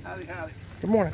Howdy, howdy. Good morning.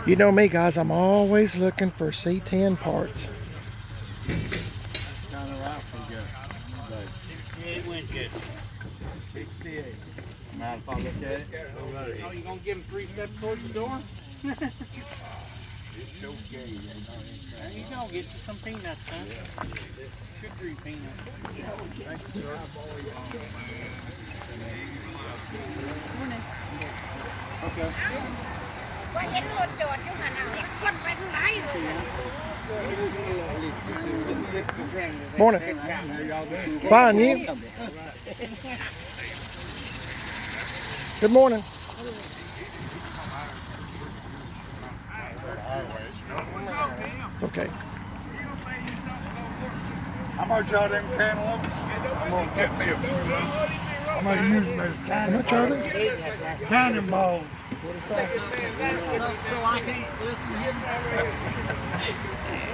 You know me, guys, I'm always looking for C10 parts. It went good. 68. Mind if I look at it? Oh, you gonna give him 3 steps towards the door? It's okay. There you go. Get you some peanuts, son. Sugary peanuts. Thank you, sir. Morning. Okay. Morning. Fine, you? Good morning. It's okay. How much are them cantaloupes? I'm gonna get me a few. I'm gonna use them as How much are they? cannonballs. So I can listen.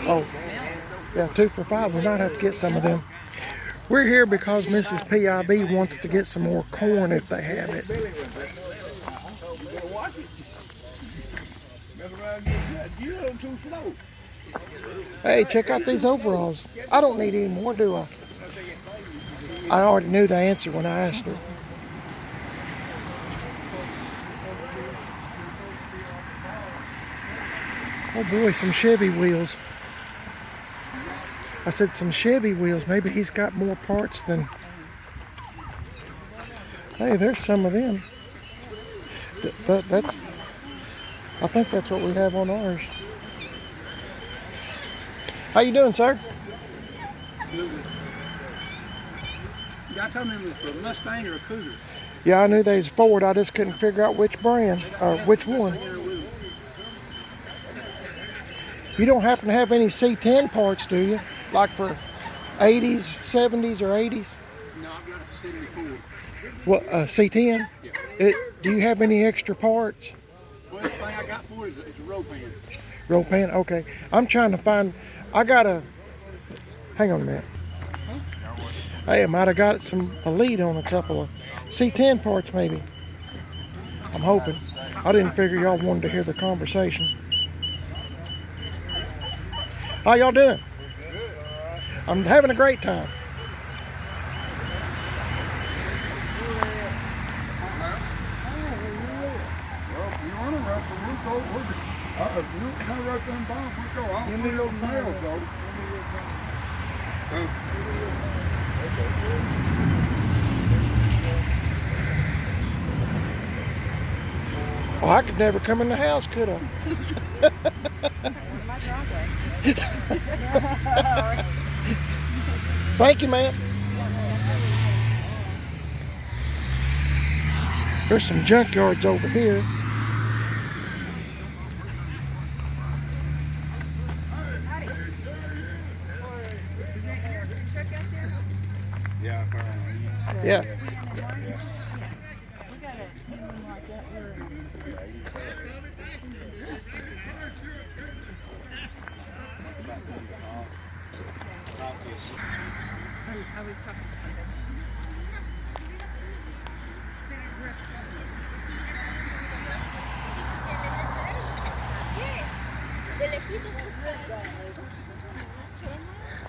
Oh, yeah, 2 for $5. We might have to get some of them. We're here because Mrs. PIB wants to get some more corn if they have it. Hey, check out these overalls. I don't need any more, do I? I already knew the answer when I asked her. Oh boy, some Chevy wheels. I said some Chevy wheels. Maybe he's got more parts than... Hey, there's some of them. That's... I think that's what we have on ours. How you doing, sir? Y'all told me it was a Mustang or a Cougar. Yeah, I knew they was Ford. I just couldn't figure out which brand or which one. You don't happen to have any C10 parts, do you? Like for 80s, 70s, or 80s? No, I've got a 74. What, C10? Yeah. Do you have any extra parts? Well, the thing I got for it is a roll pan. Roll pan? Okay. I'm trying to find... I got a... Hang on a minute. Hey, I might have got a lead on a couple of C10 parts, maybe. I'm hoping. I didn't figure y'all wanted to hear the conversation. How y'all doing? I'm having a great time. Well, if you want to run, we'll go. You want to run them bombs, we'll go. I'll put those nails, though. Oh, I could never come in the house, could I? Thank you, ma'am. There's some junkyards over here. Yeah, apparently. Yeah. I was talking to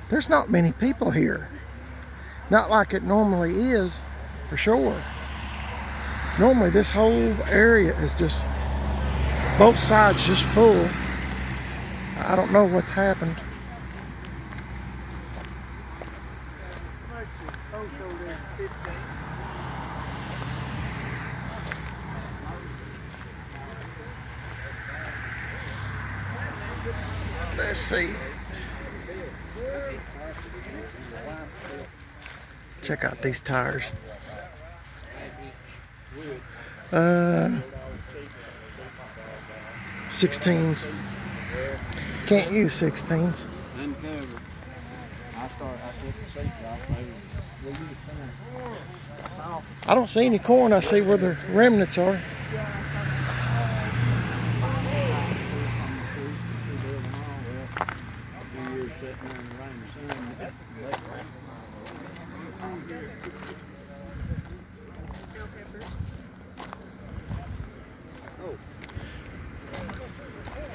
There's not many people here. Not like it normally is, for sure. Normally this whole area is just Both sides just full. I don't know what's happened. Let's see. Check out these tires. 16s. Can't use 16s. I don't see any corn. I see where the remnants are.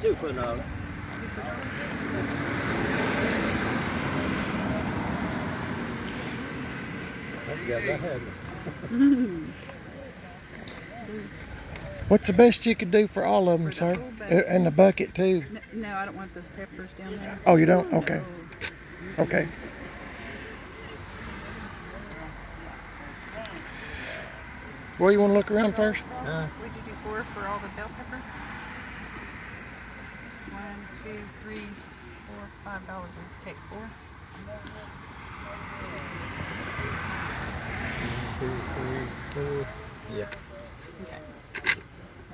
Super no. What's the best you could do for all of them, sir? And the bucket too. No, I don't want those peppers down there. Oh, you don't? Okay. Okay. Well, you want to look around first? Would you do 4 for all the bell pepper? It's 1, 2, 3, 4, $5. Would you take 4? 1, 2, 3, 4. Yeah. Okay.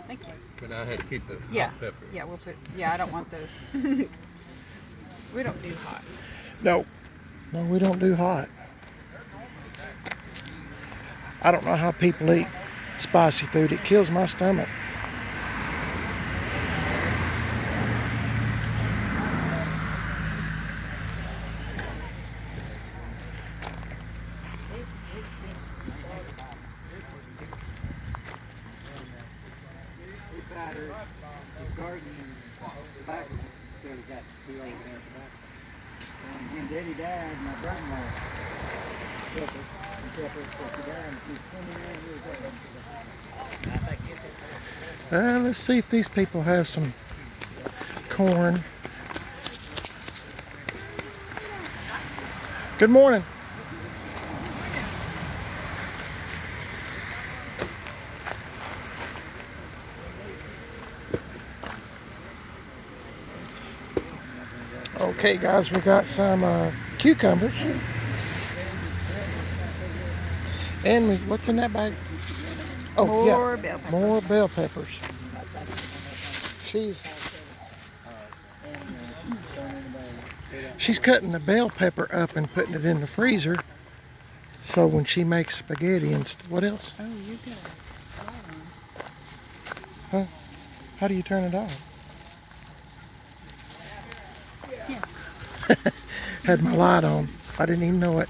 Thank you. But I had to keep the Yeah. hot pepper. Yeah, we'll put. Yeah, I don't want those. We don't do hot. No. No, we don't do hot. I don't know how people eat spicy food. It kills my stomach. When Daddy died, my grandma took it. She died and she's 29 years old. Let's see if these people have some corn. Good morning. Okay, guys, we got some cucumbers. And what's in that bag? Oh, More yeah, bell peppers. more bell peppers. She's cutting the bell pepper up and putting it in the freezer. So when she makes spaghetti and what else? Oh, you got it. Huh? How do you turn it on? Yeah. Had my light on. I didn't even know it.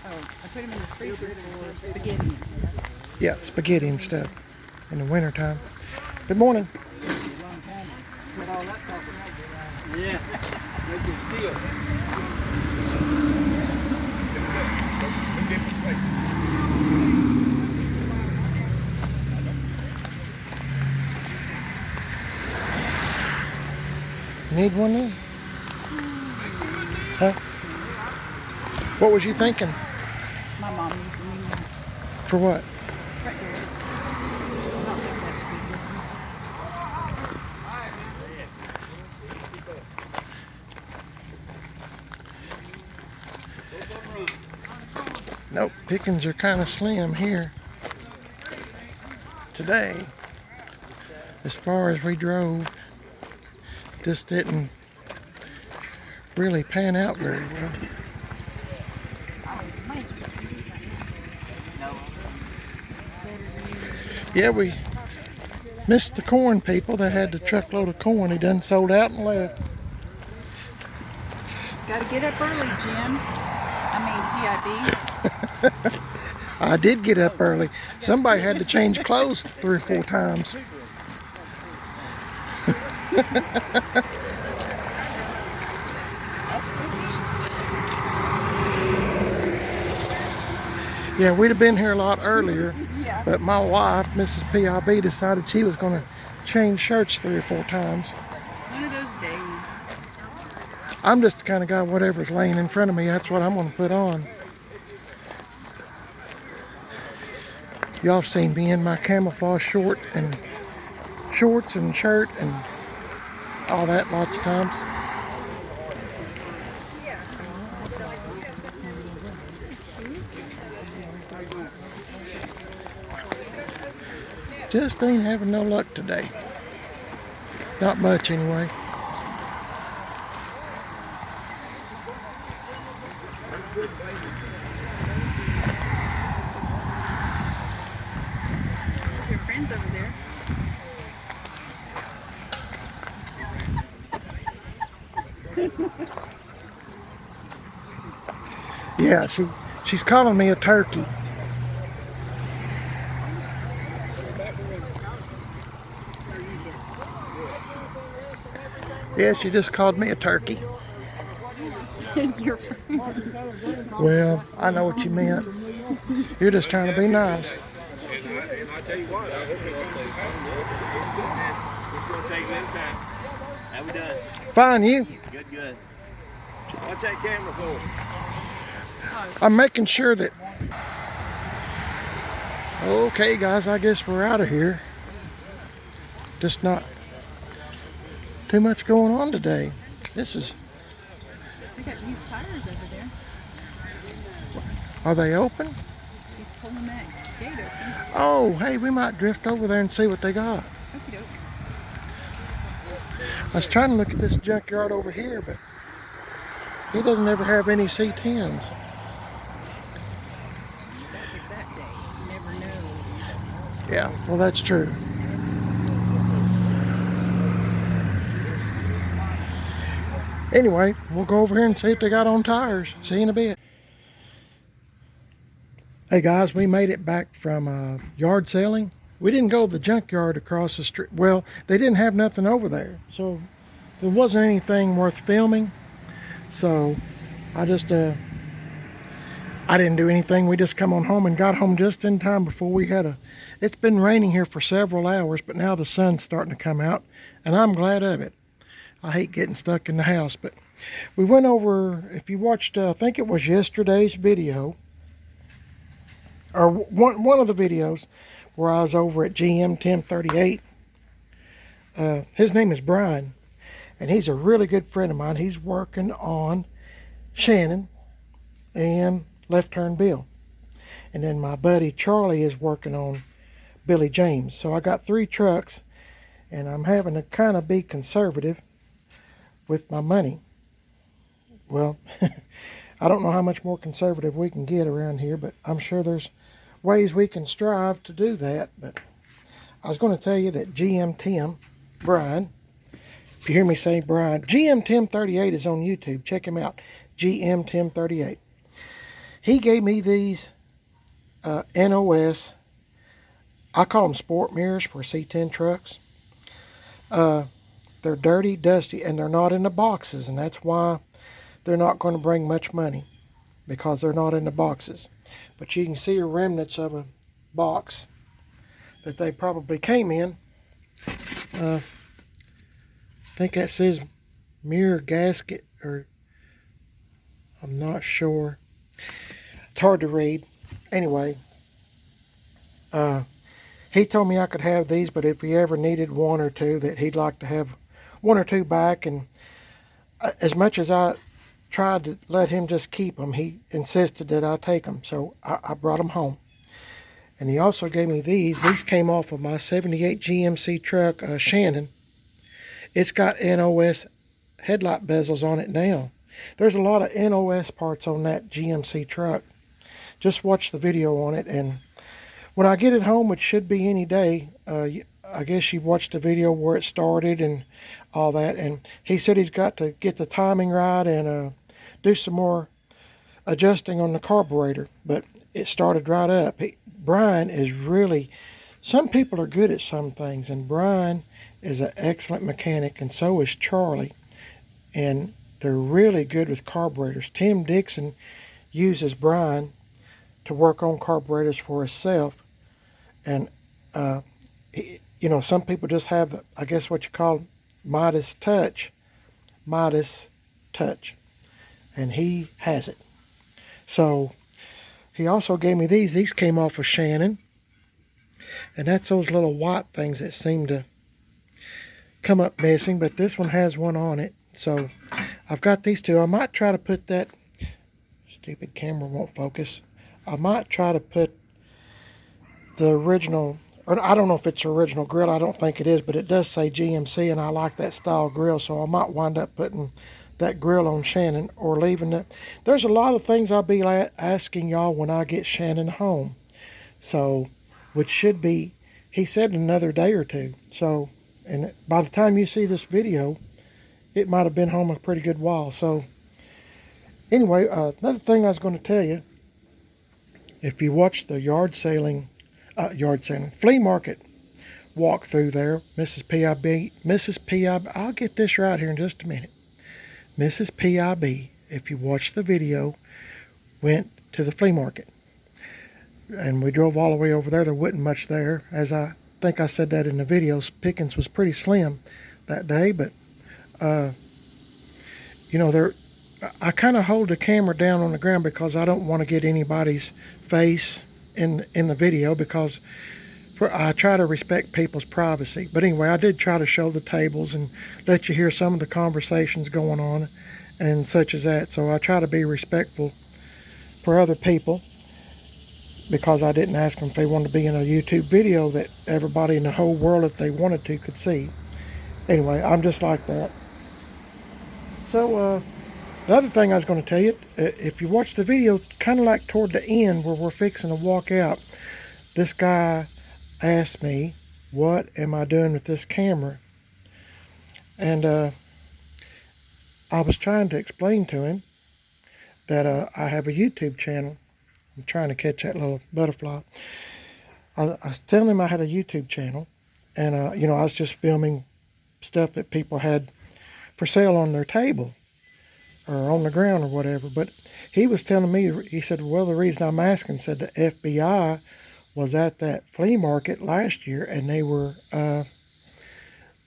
Oh, I put them in the freezer for spaghetti and stuff. Yeah, spaghetti and stuff in the wintertime. Good morning. Yeah. Make it feel. Need one there? Huh? What was you thinking? My mom needs a new one. For what? Right here. Not like that Nope, pickings are kind of slim here today. As far as we drove, just didn't really pan out very well. Yeah, we missed the corn people. They had the truckload of corn. He done sold out and left. Gotta get up early, Jim. PIB. I did get up early. Somebody had to change clothes 3 or 4 times. Yeah, we'd have been here a lot earlier, Yeah. but my wife, Mrs. PIB, decided she was going to change shirts 3 or 4 times. One of those days. I'm just the kind of guy, whatever's laying in front of me, that's what I'm going to put on. Y'all have seen me in my camouflage shorts and shirt and all that lots of times. Just ain't having no luck today. Not much anyway. Your friend's over there. Yeah, she's calling me a turkey. Yeah, she just called me a turkey. Your friend. Well, I know what you meant. You're just trying to be nice. And I tell you what, I hope it's going to take a little time. How we done? Fine, you? Good, good. What's that camera for? I'm making sure that... Okay, guys, I guess we're out of here. Just not too much going on today. This is... I got used tires over there. Are they open? She's pulling that gate open. Oh, hey, we might drift over there and see what they got. Okie doke. I was trying to look at this junkyard over here, but he doesn't ever have any C10s. That was that day. You never know. Yeah, well, that's true. Anyway, we'll go over here and see if they got on tires. See you in a bit. Hey guys, we made it back from yard selling. We didn't go to the junkyard across the street. Well, they didn't have nothing over there, so there wasn't anything worth filming. So I just, I didn't do anything. We just come on home and got home just in time before we had it's been raining here for several hours, but now the sun's starting to come out, and I'm glad of it. I hate getting stuck in the house, but we went over, if you watched, I think it was yesterday's video, or one of the videos where I was over at GM TIM38. His name is Brian, and he's a really good friend of mine. He's working on Shannon and Left Turn Bill. And then my buddy Charlie is working on Billy James. So I got 3 trucks, and I'm having to kind of be conservative with my money. Well, I don't know how much more conservative we can get around here, but I'm sure there's ways we can strive to do that. But I was going to tell you that GM Tim, Brian, if you hear me say Brian, GM TIM38 is on YouTube. Check him out, GM TIM38. He gave me these NOS, I call them sport mirrors for C10 trucks. They're dirty, dusty, and they're not in the boxes, and that's why they're not going to bring much money, because they're not in the boxes. But you can see remnants of a box that they probably came in. I think that says mirror gasket, or I'm not sure. It's hard to read. Anyway, he told me I could have these, but if he ever needed 1 or 2, that he'd like to have 1 or 2 back. And as much as I tried to let him just keep them, he insisted that I take them, so I brought them home. And he also gave me these. These came off of my 78 GMC truck, Shannon. It's got NOS headlight bezels on it now. There's a lot of NOS parts on that GMC truck. Just watch the video on it, and when I get it home, which should be any day, I guess you've watched the video where it started and all that, and he said he's got to get the timing right and do some more adjusting on the carburetor, but it started right up. Brian is really, some people are good at some things, and Brian is an excellent mechanic, and so is Charlie, and they're really good with carburetors. Tim Dixon uses Brian to work on carburetors for himself. And, you know, some people just have, I guess what you call Midas touch. Midas touch. And he has it. So he also gave me these. These came off of Shannon. And that's those little white things that seem to come up missing. But this one has one on it. So I've got these two. I might try to put that. Stupid camera won't focus. I might try to put the original, or I don't know if it's original grill. I don't think it is, but it does say GMC, and I like that style grill. So I might wind up putting that grill on Shannon or leaving it. There's a lot of things I'll be asking y'all when I get Shannon home. So, which should be, he said, another day or two. So, and by the time you see this video, it might have been home a pretty good while. So, anyway, another thing I was going to tell you, if you watch the Flea Market walk through there, Mrs. PIB, I'll get this right here in just a minute. Mrs. PIB, if you watch the video, went to the flea market. And we drove all the way over there. There wasn't much there. As I think I said that in the videos, pickings was pretty slim that day. But, you know, I kind of hold the camera down on the ground because I don't want to get anybody's face in the video, because I try to respect people's privacy. But anyway, I did try to show the tables and let you hear some of the conversations going on and such as that. So I try to be respectful for other people, because I didn't ask them if they wanted to be in a YouTube video that everybody in the whole world, if they wanted to, could see. Anyway, I'm just like that. So, the other thing I was going to tell you, if you watch the video, kind of like toward the end where we're fixing to walk out, this guy asked me, what am I doing with this camera? And I was trying to explain to him that I have a YouTube channel. I'm trying to catch that little butterfly. I was telling him I had a YouTube channel, and you know, I was just filming stuff that people had for sale on their table or on the ground or whatever. But he was telling me, he said, well, the reason I'm asking, said the FBI was at that flea market last year, and they were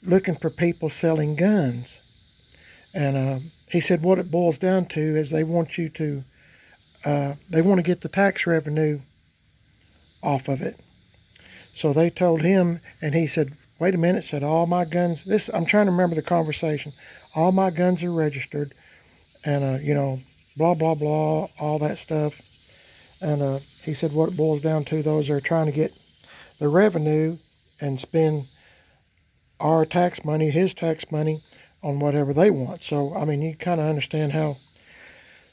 looking for people selling guns. And he said what it boils down to is they want you to, they want to get the tax revenue off of it. So they told him, and he said, wait a minute, said all my guns, I'm trying to remember the conversation, all my guns are registered, and you know, blah, blah, blah, all that stuff. And he said what it boils down to, those are trying to get the revenue and spend our tax money, his tax money, on whatever they want. So, I mean, you kind of understand how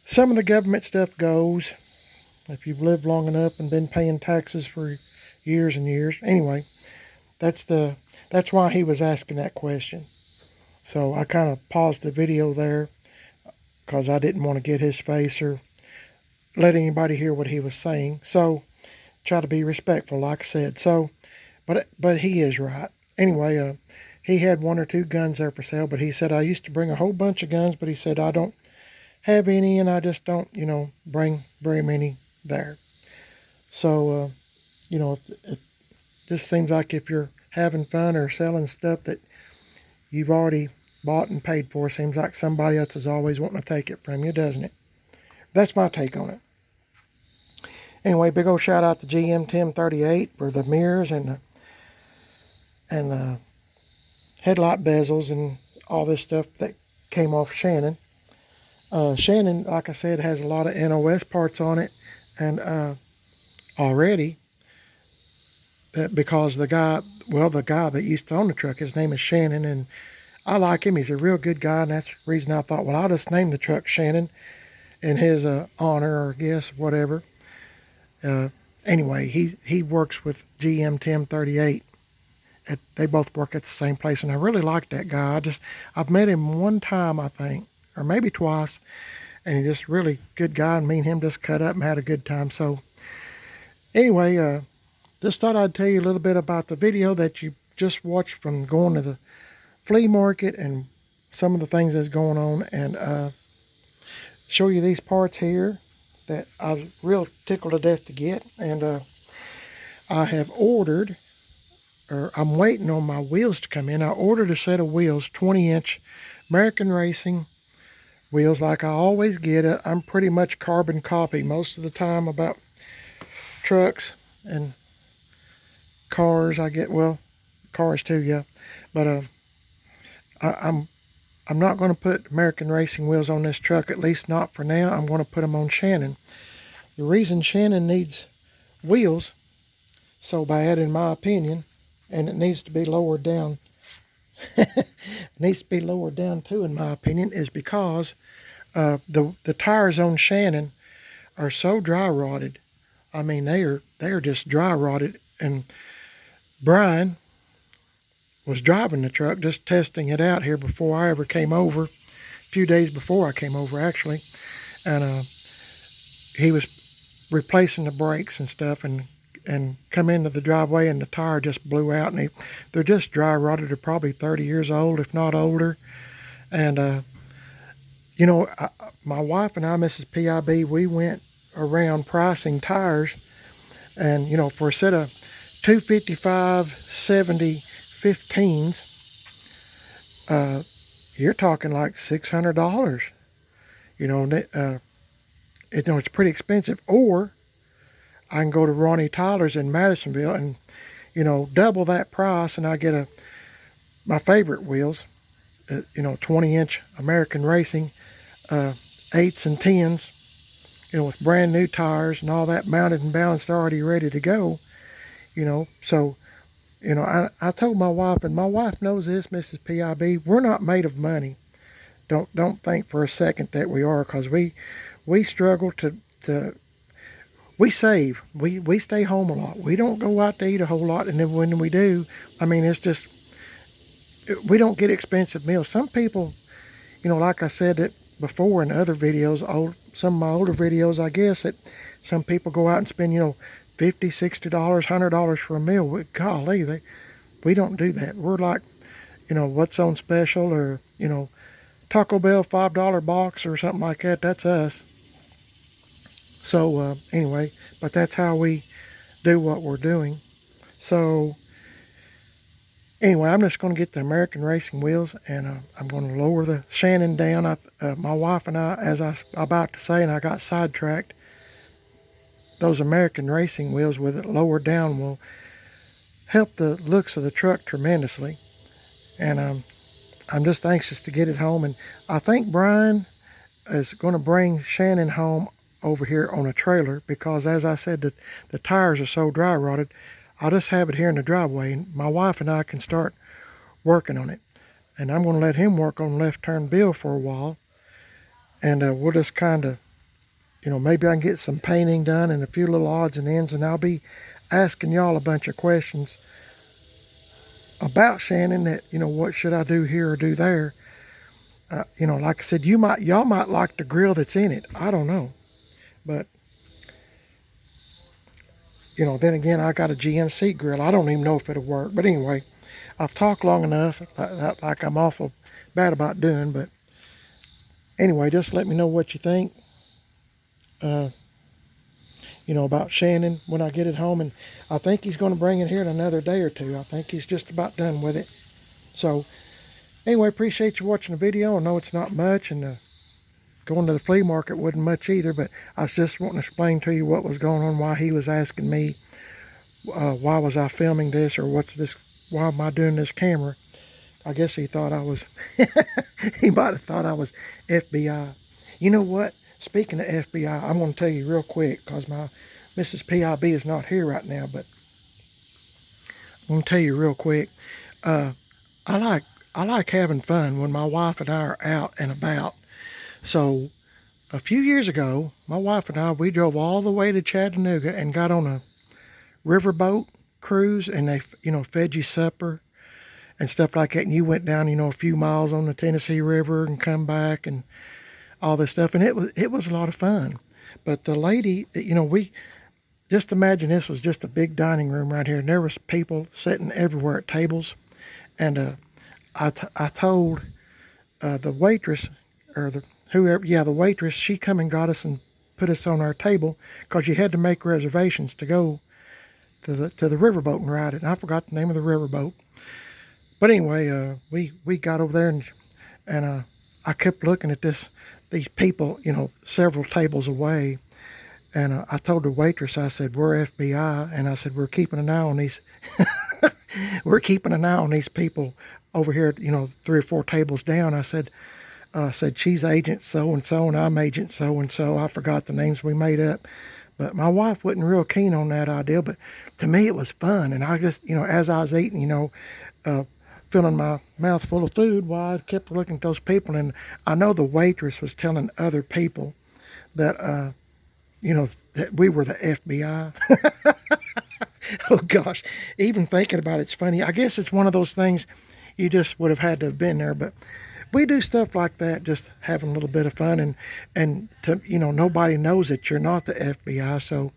some of the government stuff goes if you've lived long enough and been paying taxes for years and years. Anyway, that's why he was asking that question. So I kind of paused the video there because I didn't want to get his face or let anybody hear what he was saying. So try to be respectful, like I said. So, but he is right. Anyway, he had 1 or 2 guns there for sale, but he said, I used to bring a whole bunch of guns, but he said, I don't have any, and I just don't, you know, bring very many there. So, you know, if this seems like if you're having fun or selling stuff that you've already bought and paid for, seems like somebody else is always wanting to take it from you, doesn't it? That's my take on it. Anyway, big old shout out to GM TIM38 for the mirrors and the headlight bezels and all this stuff that came off Shannon. Shannon, like I said, has a lot of NOS parts on it, and already, because the guy that used to own the truck, his name is Shannon, and I like him. He's a real good guy, and that's the reason I thought, well, I'll just name the truck Shannon in his honor, or guess, whatever. Anyway, he works with GM TIM38. They both work at the same place, and I really like that guy. I've met him one time, I think, or maybe twice, and he's just really good guy, and me and him just cut up and had a good time. So anyway, just thought I'd tell you a little bit about the video that you just watched from going to the flea market and some of the things that's going on, and show you these parts here that I was real tickled to death to get. And I have ordered, or I'm waiting on my wheels to come in. I ordered a set of wheels, 20-inch American Racing wheels like I always get. I'm pretty much carbon copy most of the time about trucks and cars. I get, well, cars too, yeah. But I'm not going to put American Racing wheels on this truck, at least not for now. I'm going to put them on Shannon. The reason Shannon needs wheels so bad, in my opinion, and it needs to be lowered down, it needs to be lowered down too, in my opinion, is because the tires on Shannon are so dry rotted. I mean, they are just dry rotted. And Brian was driving the truck, just testing it out here before I ever came over, a few days before I came over actually, and he was replacing the brakes and stuff, and come into the driveway, and the tire just blew out, and they're just dry rotted. They're probably 30 years old, if not older. And you know, my wife and I, Mrs. PIB, we went around pricing tires, and you know, for a set of 255 70 15s, you're talking like $600. You know, it's pretty expensive. Or I can go to Ronnie Tyler's in Madisonville and, you know, double that price, and I get my favorite wheels, you know, 20-inch American Racing 8s and 10s, you know, with brand new tires and all that, mounted and balanced, already ready to go. You know, so, you know, I told my wife, and my wife knows this, Mrs. PIB, we're not made of money. Don't think for a second that we are, because we struggle to we save. We stay home a lot. We don't go out to eat a whole lot, and then when we do, I mean, it's just, we don't get expensive meals. Some people, you know, like I said it before in other videos, some of my older videos, I guess, that some people go out and spend, you know, $50, $60, $100 for a meal. Golly, we don't do that. We're like, you know, what's on special, or, you know, Taco Bell $5 box or something like that. That's us. So anyway, but that's how we do what we're doing. So anyway, I'm just going to get the American Racing wheels, and I'm going to lower the Shannon down. My wife and I, as I was about to say, and I got sidetracked, those American Racing wheels with it lowered down will help the looks of the truck tremendously. And I'm just anxious to get it home. And I think Brian is going to bring Shannon home over here on a trailer, because as I said, the tires are so dry rotted. I'll just have it here in the driveway, and my wife and I can start working on it. And I'm going to let him work on left turn Bill for a while, and we'll just kind of, you know, maybe I can get some painting done and a few little odds and ends, and I'll be asking y'all a bunch of questions about Shannon, that, you know, what should I do here or do there. You know, like I said, y'all might like the grill that's in it. I don't know. But, you know, then again, I got a GM seat grill. I don't even know if it'll work. But anyway, I've talked long enough, like I'm awful bad about doing. But anyway, just let me know what you think, you know, about Shannon when I get it home. And I think he's going to bring it here in another day or two. I think he's just about done with it. So anyway, appreciate you watching the video. I know it's not much, and going to the flea market wasn't much either, but I was just wanting to explain to you what was going on, why he was asking me, why was I filming this, or what's this, why am I doing this camera. I guess he thought I was, he might have thought I was FBI. You know what? Speaking of FBI, I'm going to tell you real quick, because my Mrs. PIB is not here right now, but I'm going to tell you real quick. I like having fun when my wife and I are out and about. So a few years ago, my wife and I, we drove all the way to Chattanooga and got on a riverboat cruise, and they, you know, fed you supper and stuff like that. And you went down, you know, a few miles on the Tennessee River and come back and all this stuff. And it was a lot of fun. But the lady, you know, we just imagine this was just a big dining room right here, and there was people sitting everywhere at tables. And I told the waitress, or the waitress, she come and got us some put us on our table, because you had to make reservations to go to the riverboat and ride it. And I forgot the name of the riverboat. But anyway, we got over there, and I kept looking at these people, you know, several tables away. And I told the waitress, I said, we're FBI, and I said, we're keeping an eye on these, we're keeping an eye on these people over here, you know, 3 or 4 tables down. I said, she's agent so-and-so, and I'm agent so-and-so. I forgot the names we made up. But my wife wasn't real keen on that idea, but to me it was fun. And I just, you know, as I was eating, you know, filling my mouth full of food, while I kept looking at those people. And I know the waitress was telling other people that, you know, that we were the FBI. Oh gosh, even thinking about it's funny. I guess it's one of those things you just would have had to have been there. But we do stuff like that, just having a little bit of fun, and to, you know, nobody knows that you're not the FBI, so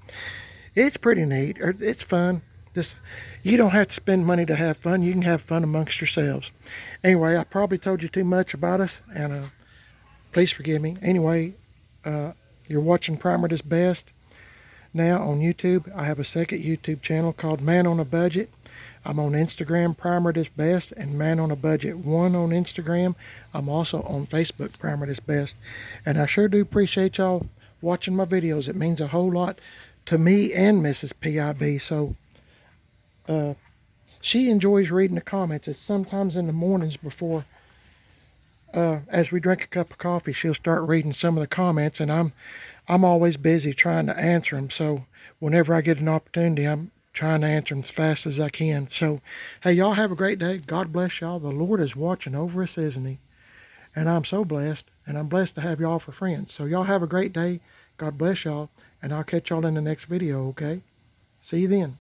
it's pretty neat. It's fun. Just, you don't have to spend money to have fun. You can have fun amongst yourselves. Anyway, I probably told you too much about us, and please forgive me. Anyway, you're watching Primer Does Best now on YouTube. I have a second YouTube channel called Man on a Budget. I'm on Instagram, Primer Does Best, and Man on a Budget 1 on Instagram. I'm also on Facebook, Primer Does Best. And I sure do appreciate y'all watching my videos. It means a whole lot to me and Mrs. PIB. So she enjoys reading the comments. It's sometimes in the mornings before, as we drink a cup of coffee, she'll start reading some of the comments, and I'm always busy trying to answer them. So whenever I get an opportunity, I'm trying to answer them as fast as I can. So, hey, y'all have a great day. God bless y'all. The Lord is watching over us, isn't he? And I'm so blessed, and I'm blessed to have y'all for friends. So y'all have a great day. God bless y'all, and I'll catch y'all in the next video, okay? See you then.